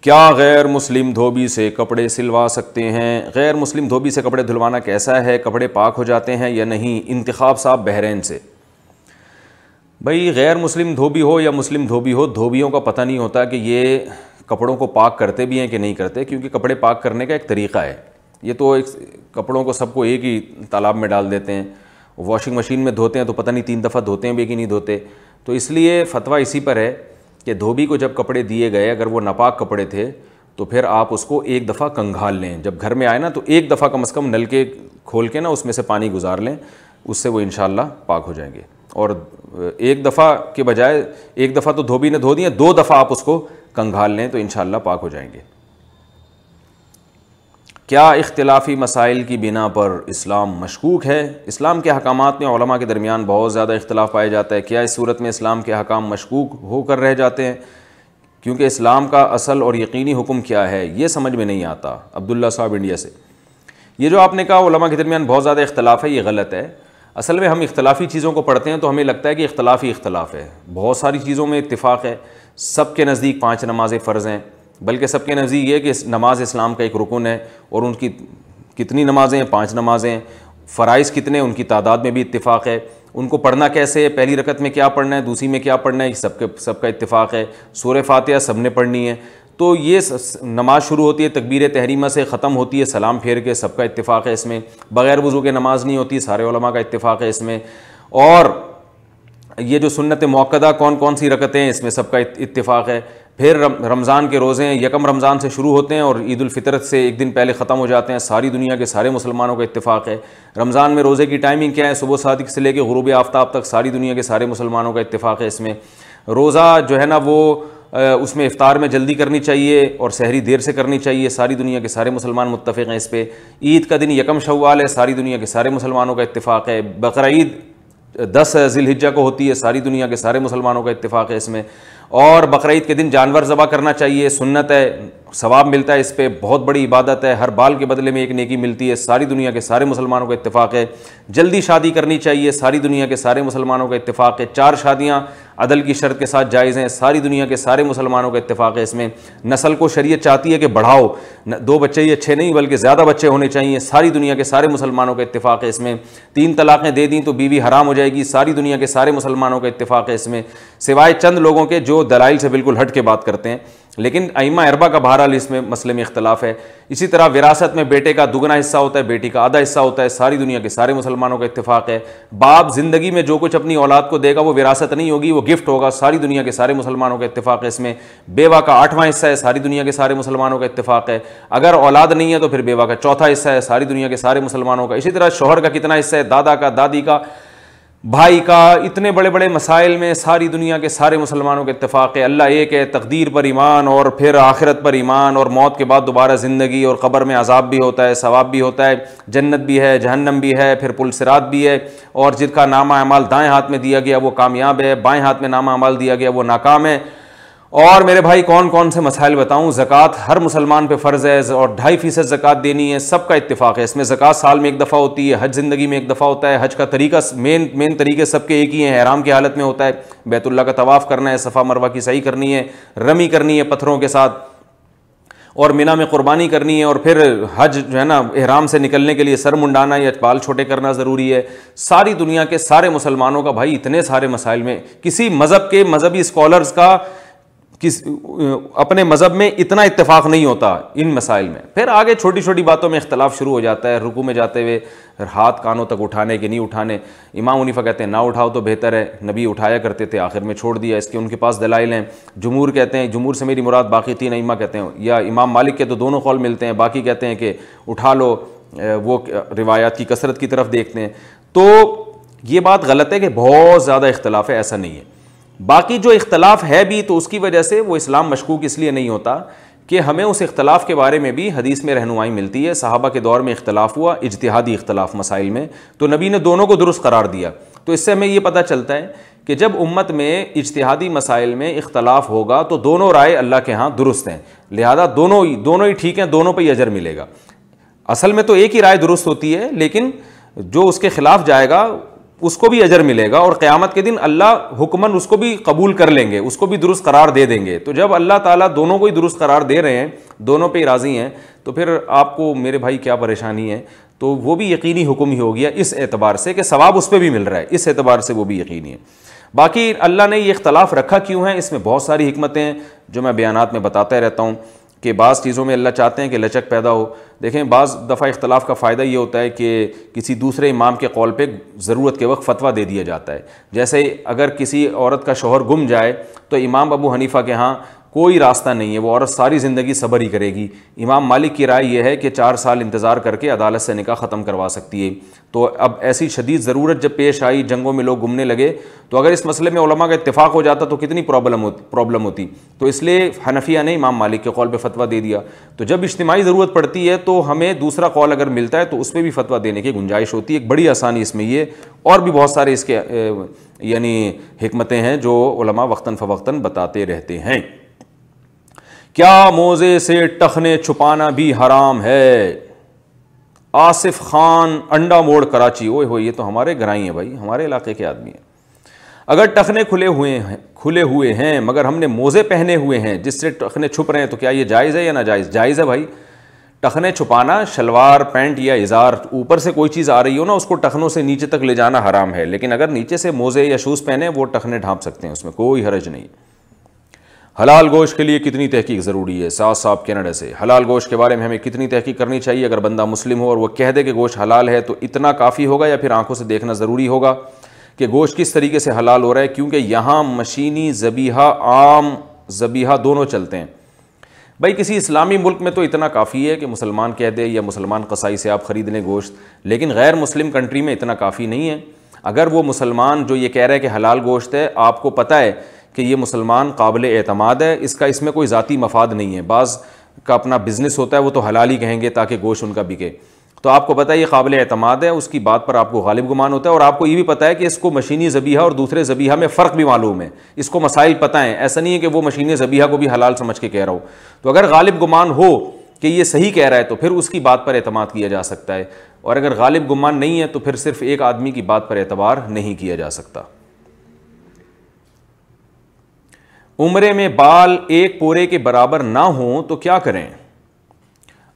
کیا غیر مسلم دھوبی سے کپڑے سلوا سکتے ہیں؟ غیر مسلم دھوبی سے کپڑے دھلوانا کیسا ہے؟ کپڑے پاک ہو جاتے ہیں یا نہیں؟ انتخاب صاحب بحرین سے۔ بھائی غیر مسلم دھوبی ہو یا مسلم دھوبی ہو، دھوبیوں کا پتہ نہیں ہوتا کہ یہ کپڑوں کو پاک کرتے بھی ہیں کہ نہیں کرتے، کیونکہ کپڑے پاک کرنے کا ایک طریقہ ہے۔ یہ تو ایک کپڑوں کو سب کو ایک ہی تالاب میں ڈال دیتے ہیں، واشنگ مشین میں دھوتے ہیں تو پتہ نہیں 3 دفعہ دھوتے ہیں بھی کہ نہیں دھوتے۔ تو اس لیے فتویٰ اسی پر ہے کہ دھوبی کو جب کپڑے دیے گئے، اگر وہ ناپاک کپڑے تھے تو پھر آپ اس کو ایک دفعہ کنگھال لیں، جب گھر میں آئے نا تو ایک دفعہ کم از کم نل کے کھول کے نا اس میں سے پانی گزار لیں، اس سے وہ انشاءاللہ پاک ہو جائیں گے۔ اور ایک دفعہ کے بجائے ایک دفعہ تو دھوبی نے دھو دیے، 2 دفعہ آپ اس کو کنگھال لیں تو انشاءاللہ پاک ہو جائیں گے۔ کیا اختلافی مسائل کی بنا پر اسلام مشکوک ہے؟ اسلام کے احکامات میں علماء کے درمیان بہت زیادہ اختلاف پایا جاتا ہے۔ کیا اس صورت میں اسلام کے احکام مشکوک ہو کر رہ جاتے ہیں؟ کیونکہ اسلام کا اصل اور یقینی حکم کیا ہے یہ سمجھ میں نہیں آتا۔ عبداللہ صاحب انڈیا سے۔ یہ جو آپ نے کہا علماء کے درمیان بہت زیادہ اختلاف ہے، یہ غلط ہے۔ اصل میں ہم اختلافی چیزوں کو پڑھتے ہیں تو ہمیں لگتا ہے کہ اختلاف ہی اختلاف ہے، بہت ساری چیزوں میں اتفاق ہے۔ سب کے نزدیک 5 نمازیں فرض ہیں، بلکہ سب کے نزدیک یہ کہ نماز اسلام کا ایک رکن ہے، اور ان کی کتنی نمازیں ہیں؟ 5 نمازیں۔ فرائض کتنے؟ ان کی تعداد میں بھی اتفاق ہے۔ ان کو پڑھنا کیسے ہے؟ پہلی رکعت میں کیا پڑھنا ہے، دوسری میں کیا پڑھنا ہے، یہ سب کا اتفاق ہے۔ سورہ فاتحہ سب نے پڑھنی ہے۔ تو یہ نماز شروع ہوتی ہے تکبیر تحریمہ سے، ختم ہوتی ہے سلام پھیر کے، سب کا اتفاق ہے اس میں۔ بغیر وضو کے نماز نہیں ہوتی، سارے علماء کا اتفاق ہے اس میں۔ اور یہ جو سنت مؤکدہ کون کون سی رکعتیں ہیں، اس میں سب کا اتفاق ہے۔ پھر رمضان کے روزے ہیں، 1 رمضان سے شروع ہوتے ہیں اور عید الفطر سے ایک دن پہلے ختم ہو جاتے ہیں، ساری دنیا کے سارے مسلمانوں کا اتفاق ہے۔ رمضان میں روزے کی ٹائمنگ کیا ہے؟ صبح صادق سے لے کے غروب آفتاب تک، ساری دنیا کے سارے مسلمانوں کا اتفاق ہے اس میں۔ روزہ جو ہے نا وہ اس میں افطار میں جلدی کرنی چاہیے اور سحری دیر سے کرنی چاہیے، ساری دنیا کے سارے مسلمان متفق ہیں اس پہ۔ عید کا دن 1 شوال ہے، ساری دنیا کے سارے مسلمانوں کا اتفاق ہے۔ بقرعید 10 ذی الحجہ کو ہوتی ہے، ساری دنیا کے سارے مسلمانوں کا اتفاق ہے اس میں۔ اور بقرعید کے دن جانور ذبح کرنا چاہیے، سنت ہے، ثواب ملتا ہے اس پہ، بہت بڑی عبادت ہے، ہر بال کے بدلے میں ایک نیکی ملتی ہے، ساری دنیا کے سارے مسلمانوں کا اتفاق ہے۔ جلدی شادی کرنی چاہیے، ساری دنیا کے سارے مسلمانوں کا اتفاق ہے۔ 4 شادیاں عدل کی شرط کے ساتھ جائز ہیں، ساری دنیا کے سارے مسلمانوں کا اتفاق ہے اس میں۔ نسل کو شریعت چاہتی ہے کہ بڑھاؤ، 2 بچے ہی اچھے نہیں بلکہ زیادہ بچے ہونے چاہیے، ساری دنیا کے سارے مسلمانوں کا اتفاق ہے اس میں۔ 3 طلاقیں دے دیں تو بیوی حرام ہو جائے گی، ساری دنیا کے سارے مسلمانوں کا اتفاق ہے اس میں، سوائے چند لوگوں کے جو دلائل سے بالکل ہٹ کے بات کرتے ہیں، لیکن ائمہ اربعہ کا بہرحال اس میں مسئلے میں اختلاف ہے۔ اسی طرح وراثت میں بیٹے کا دگنا حصہ ہوتا ہے، بیٹی کا آدھا حصہ ہوتا ہے، ساری دنیا کے سارے مسلمانوں کا اتفاق ہے۔ باپ زندگی میں جو کچھ اپنی اولاد کو دے گا وہ وراثت نہیں ہوگی، وہ گفٹ ہوگا، ساری دنیا کے سارے مسلمانوں کا اتفاق ہے اس میں۔ بیوہ کا 8واں حصہ ہے، ساری دنیا کے سارے مسلمانوں کا اتفاق ہے۔ اگر اولاد نہیں ہے تو پھر بیوہ کا 4تھا حصہ ہے، ساری دنیا کے سارے مسلمانوں کا۔ اسی طرح شوہر کا کتنا حصہ ہے، دادا کا، دادی کا، بھائی کا، اتنے بڑے بڑے مسائل میں ساری دنیا کے سارے مسلمانوں کے اتفاق ہے۔ اللہ ایک ہے، تقدیر پر ایمان اور پھر آخرت پر ایمان، اور موت کے بعد دوبارہ زندگی، اور قبر میں عذاب بھی ہوتا ہے، ثواب بھی ہوتا ہے، جنت بھی ہے، جہنم بھی ہے، پھر پل صراط بھی ہے، اور جن کا نامہ اعمال دائیں ہاتھ میں دیا گیا وہ کامیاب ہے، بائیں ہاتھ میں نامہ اعمال دیا گیا وہ ناکام ہے۔ اور میرے بھائی کون کون سے مسائل بتاؤں؟ زکوٰۃ ہر مسلمان پہ فرض ہے اور 2.5% زکوٰۃ دینی ہے، سب کا اتفاق ہے اس میں۔ زکوٰۃ سال میں 1 دفعہ ہوتی ہے، حج زندگی میں 1 دفعہ ہوتا ہے، حج کا طریقہ مین طریقے سب کے ایک ہی ہیں، احرام کی حالت میں ہوتا ہے، بیت اللہ کا طواف کرنا ہے، صفا مروہ کی سعی کرنی ہے، رمی کرنی ہے پتھروں کے ساتھ، اور مینا میں قربانی کرنی ہے، اور پھر حج جو ہے نا احرام سے نکلنے کے لیے سر منڈانا یا بال چھوٹے کرنا ضروری ہے۔ ساری دنیا کے سارے مسلمانوں کا بھائی اتنے سارے مسائل میں کسی مذہب کے مذہبی اسکالرز کا اپنے مذہب میں اتنا اتفاق نہیں ہوتا ان مسائل میں۔ پھر آگے چھوٹی چھوٹی باتوں میں اختلاف شروع ہو جاتا ہے، رکوع میں جاتے ہوئے ہاتھ کانوں تک اٹھانے کے نہیں اٹھانے، امام حنیفہ کہتے ہیں نہ اٹھاؤ تو بہتر ہے، نبی اٹھایا کرتے تھے آخر میں چھوڑ دیا، اس کے ان کے پاس دلائل ہیں۔ جمہور کہتے ہیں، جمہور سے میری مراد باقی 3 ائمہ کہتے ہیں، یا امام مالک کے تو دونوں قول ملتے ہیں، باقی کہتے ہیں کہ اٹھا لو، وہ روایات کی کثرت کی طرف دیکھتے ہیں۔ تو یہ بات غلط ہے کہ بہت زیادہ اختلاف ہے، ایسا نہیں ہے۔ باقی جو اختلاف ہے بھی تو اس کی وجہ سے وہ اسلام مشکوک اس لیے نہیں ہوتا کہ ہمیں اس اختلاف کے بارے میں بھی حدیث میں رہنمائی ملتی ہے۔ صحابہ کے دور میں اختلاف ہوا، اجتہادی اختلاف مسائل میں، تو نبی نے دونوں کو درست قرار دیا۔ تو اس سے ہمیں یہ پتہ چلتا ہے کہ جب امت میں اجتہادی مسائل میں اختلاف ہوگا تو دونوں رائے اللہ کے ہاں درست ہیں، لہذا دونوں ہی ٹھیک ہیں، دونوں پہ ہی اجر ملے گا۔ اصل میں تو ایک ہی رائے درست ہوتی ہے، لیکن جو اس کے خلاف جائے گا اس کو بھی اجر ملے گا, اور قیامت کے دن اللہ حکمن اس کو بھی قبول کر لیں گے, اس کو بھی درست قرار دے دیں گے. تو جب اللہ تعالیٰ دونوں کو ہی درست قرار دے رہے ہیں, دونوں پہ ہی راضی ہیں, تو پھر آپ کو میرے بھائی کیا پریشانی ہے؟ تو وہ بھی یقینی حکم ہی ہو گیا اس اعتبار سے کہ ثواب اس پہ بھی مل رہا ہے, اس اعتبار سے وہ بھی یقینی ہے. باقی اللہ نے یہ اختلاف رکھا کیوں ہے, اس میں بہت ساری حکمتیں ہیں جو میں بیانات میں بتاتا رہتا ہوں کہ بعض چیزوں میں اللہ چاہتے ہیں کہ لچک پیدا ہو. دیکھیں بعض دفعہ اختلاف کا فائدہ یہ ہوتا ہے کہ کسی دوسرے امام کے قول پہ ضرورت کے وقت فتویٰ دے دیا جاتا ہے. جیسے اگر کسی عورت کا شوہر گم جائے تو امام ابو حنیفہ کے ہاں کوئی راستہ نہیں ہے, وہ عورت ساری زندگی صبر ہی کرے گی. امام مالک کی رائے یہ ہے کہ 4 سال انتظار کر کے عدالت سے نکاح ختم کروا سکتی ہے. تو اب ایسی شدید ضرورت جب پیش آئی, جنگوں میں لوگ گمنے لگے, تو اگر اس مسئلے میں علماء کا اتفاق ہو جاتا تو کتنی پرابلم ہوتی. تو اس لیے حنفیہ نے امام مالک کے قول پہ فتویٰ دے دیا. تو جب اجتماعی ضرورت پڑتی ہے تو ہمیں دوسرا قول اگر ملتا ہے تو اس پہ بھی فتویٰ دینے کی گنجائش ہوتی ہے. ایک بڑی آسانی اس میں یہ, اور بھی بہت سارے اس کے یعنی حکمتیں ہیں جو علماء وقتاً فوقتاً بتاتے رہتے ہیں. کیا موزے سے ٹخنے چھپانا بھی حرام ہے؟ آصف خان انڈا موڑ کراچی. اوئے ہوئے, یہ تو ہمارے گھرائی ہیں بھائی, ہمارے علاقے کے آدمی ہیں. اگر ٹخنے کھلے ہوئے ہیں مگر ہم نے موزے پہنے ہوئے ہیں جس سے ٹخنے چھپ رہے ہیں تو کیا یہ جائز ہے یا ناجائز؟ جائز ہے بھائی. ٹخنے چھپانا, شلوار پینٹ یا ازار اوپر سے کوئی چیز آ رہی ہو نا, اس کو ٹخنوں سے نیچے تک لے جانا حرام ہے. لیکن اگر نیچے سے موزے یا شوز پہنے وہ ٹخنے ڈھانپ سکتے ہیں, اس میں کوئی حرج نہیں. حلال گوشت کے لیے کتنی تحقیق ضروری ہے؟ ساز صاحب کینیڈا سے. حلال گوشت کے بارے میں ہمیں کتنی تحقیق کرنی چاہیے؟ اگر بندہ مسلم ہو اور وہ کہہ دے کہ گوشت حلال ہے تو اتنا کافی ہوگا یا پھر آنکھوں سے دیکھنا ضروری ہوگا کہ گوشت کس طریقے سے حلال ہو رہا ہے؟ کیونکہ یہاں مشینی ذبیحہ, عام ذبیحہ دونوں چلتے ہیں. بھائی کسی اسلامی ملک میں تو اتنا کافی ہے کہ مسلمان کہہ دے یا مسلمان قصائی سے آپ خرید لیں گوشت, لیکن غیر مسلم کنٹری میں اتنا کافی نہیں ہے. اگر وہ مسلمان جو یہ کہہ رہا ہے کہ حلال گوشت ہے, آپ کو پتہ ہے کہ یہ مسلمان قابل اعتماد ہے, اس میں کوئی ذاتی مفاد نہیں ہے, بعض کا اپنا بزنس ہوتا ہے وہ تو حلال ہی کہیں گے تاکہ گوشت ان کا بکے, تو آپ کو پتہ ہے یہ قابل اعتماد ہے, اس کی بات پر آپ کو غالب گمان ہوتا ہے, اور آپ کو یہ بھی پتہ ہے کہ اس کو مشینی ذبیحہ اور دوسرے ذبیحہ میں فرق بھی معلوم ہے, اس کو مسائل پتہ ہیں. ایسا نہیں ہے کہ وہ مشینی ذبیحہ کو بھی حلال سمجھ کے کہہ رہا ہو. تو اگر غالب گمان ہو کہ یہ صحیح کہہ رہا ہے تو پھر اس کی بات پر اعتماد کیا جا سکتا ہے, اور اگر غالب گمان نہیں ہے تو پھر صرف ایک آدمی کی بات پر اعتبار نہیں کیا جا سکتا. عمرے میں بال ایک پورے کے برابر نہ ہوں تو کیا کریں؟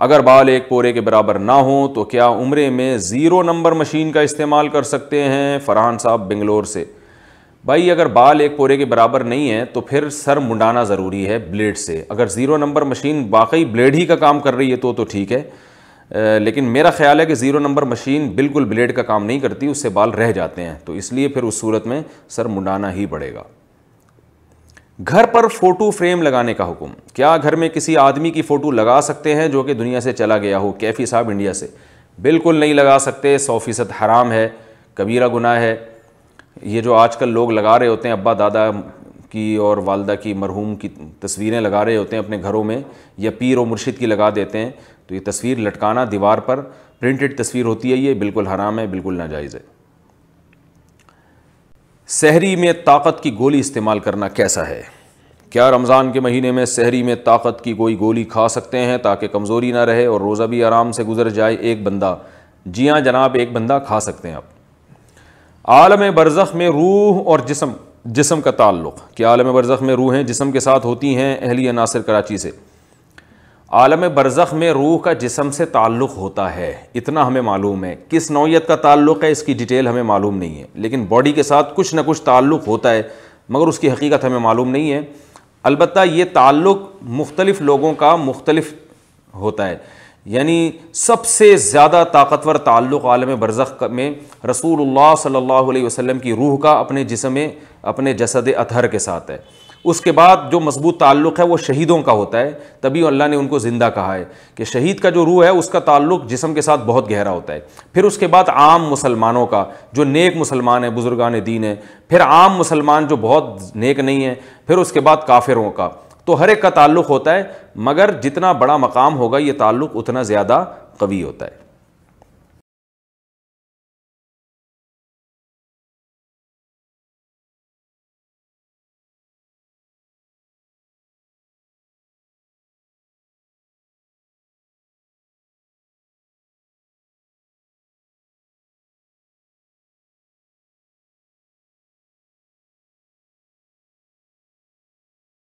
اگر بال ایک پورے کے برابر نہ ہوں تو کیا عمرے میں 0 نمبر مشین کا استعمال کر سکتے ہیں؟ فرحان صاحب بنگلور سے. بھائی اگر بال ایک پورے کے برابر نہیں ہے تو پھر سر منڈانا ضروری ہے بلیڈ سے. اگر 0 نمبر مشین واقعی بلیڈ ہی کا کام کر رہی ہے تو ٹھیک ہے, لیکن میرا خیال ہے کہ 0 نمبر مشین بالکل بلیڈ کا کام نہیں کرتی, اس سے بال رہ جاتے ہیں, تو اس لیے پھر اس صورت میں سر منڈانا ہی پڑے گا. گھر پر فوٹو فریم لگانے کا حکم. کیا گھر میں کسی آدمی کی فوٹو لگا سکتے ہیں جو کہ دنیا سے چلا گیا ہو؟ کیفی صاحب انڈیا سے. بالکل نہیں لگا سکتے, 100% حرام ہے, کبیرہ گناہ ہے. یہ جو آج کل لوگ لگا رہے ہوتے ہیں, ابا دادا کی اور والدہ کی مرحوم کی تصویریں لگا رہے ہوتے ہیں اپنے گھروں میں, یا پیر و مرشد کی لگا دیتے ہیں, تو یہ تصویر لٹکانا دیوار پر, پرنٹڈ تصویر ہوتی ہے, یہ بالکل حرام ہے, بالکل ناجائز ہے. سحری میں طاقت کی گولی استعمال کرنا کیسا ہے؟ کیا رمضان کے مہینے میں سحری میں طاقت کی کوئی گولی کھا سکتے ہیں تاکہ کمزوری نہ رہے اور روزہ بھی آرام سے گزر جائے؟ ایک بندہ. جی ہاں جناب, ایک بندہ کھا سکتے ہیں آپ. عالم برزخ میں روح اور جسم کا تعلق. کیا عالم برزخ میں روحیں جسم کے ساتھ ہوتی ہیں؟ اہلیہ ناصر کراچی سے. عالم برزخ میں روح کا جسم سے تعلق ہوتا ہے, اتنا ہمیں معلوم ہے. کس نوعیت کا تعلق ہے اس کی ڈیٹیل ہمیں معلوم نہیں ہے, لیکن باڈی کے ساتھ کچھ نہ کچھ تعلق ہوتا ہے, مگر اس کی حقیقت ہمیں معلوم نہیں ہے. البتہ یہ تعلق مختلف لوگوں کا مختلف ہوتا ہے. یعنی سب سے زیادہ طاقتور تعلق عالم برزخ میں رسول اللہ صلی اللہ علیہ وسلم کی روح کا اپنے جسم میں, اپنے جسد اطہر کے ساتھ ہے. اس کے بعد جو مضبوط تعلق ہے وہ شہیدوں کا ہوتا ہے, تبھی اللہ نے ان کو زندہ کہا ہے کہ شہید کا جو روح ہے اس کا تعلق جسم کے ساتھ بہت گہرا ہوتا ہے. پھر اس کے بعد عام مسلمانوں کا, جو نیک مسلمان ہیں, بزرگان دین ہیں, پھر عام مسلمان جو بہت نیک نہیں ہیں, پھر اس کے بعد کافروں کا. تو ہر ایک کا تعلق ہوتا ہے, مگر جتنا بڑا مقام ہوگا یہ تعلق اتنا زیادہ قوی ہوتا ہے.